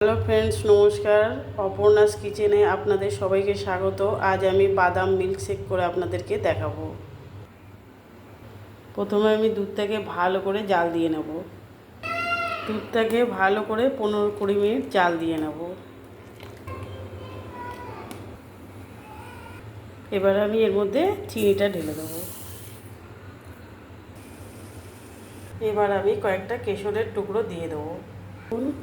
Hello friends, নমস্কার। অপর্ণাস কিচেনে আপনাদের সবাইকে স্বাগত। আজ আমি বাদাম মিল্কশেক করে আপনাদেরকে দেখাবো। প্রথমে আমি দুধটাকে ভালো করে জাল দিয়ে নেব। দুধটাকে ভালো করে 15-20 মিনিট জাল দিয়ে নেব। এবার আমি এর মধ্যে চিনিটা ঢেলে দেবো। এবার আমি কয়েকটা কেশরের টুকরো দিয়ে দেবো।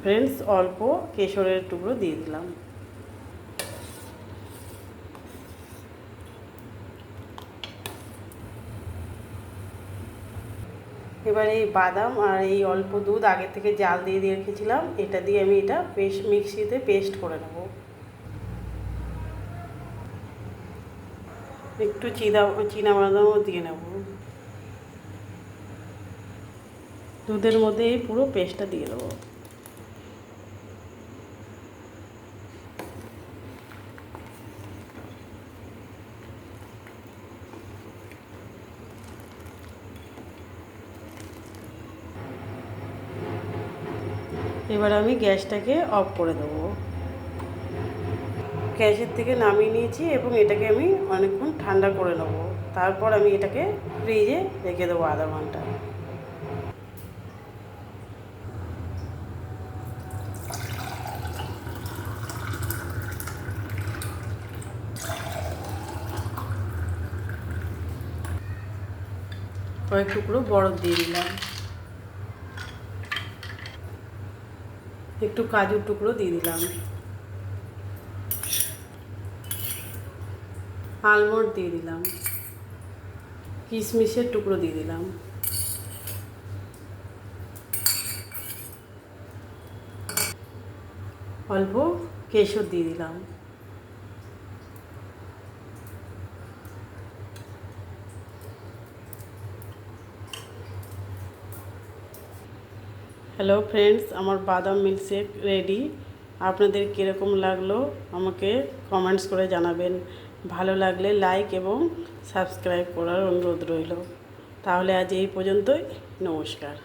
ফ্রেন্ডস, অল্প কেশরের টুকরো দিয়ে দিলাম। এবার এই বাদাম আর এই অল্প দুধ আগে থেকে জাল দিয়ে রেখেছিলাম, এটা দিয়ে আমি এটা মিক্সিতে পেস্ট করে নেব। একটু চীনা বাদামও দিয়ে নেব। দুধের মধ্যে এই পুরো পেস্টটা দিয়ে দেবো। এবার আমি গ্যাসটাকে অফ করে দেবো। গ্যাসের থেকে নামিয়ে নিয়েছি এবং এটাকে আমি অনেকক্ষণ ঠান্ডা করে নেব। তারপর আমি এটাকে ফ্রিজে রেখে দেবো আধা ঘন্টা। কয়েক টুকরো বরফ দিয়ে দিলাম। একটু কাজুর টুকরো দিয়ে দিলাম। আলমন্ড দিয়ে দিলাম। কিশমিশের টুকরো দিয়ে দিলাম। অল্প কেশর দিয়ে দিলাম। হ্যালো ফ্রেন্ডস, আমার বাদাম মিল্কশেক রেডি। আপনাদের কীরকম লাগলো আমাকে কমেন্টস করে জানাবেন। ভালো লাগলে লাইক এবং সাবস্ক্রাইব করার অনুরোধ রইল। তাহলে আজ এই পর্যন্তই। নমস্কার।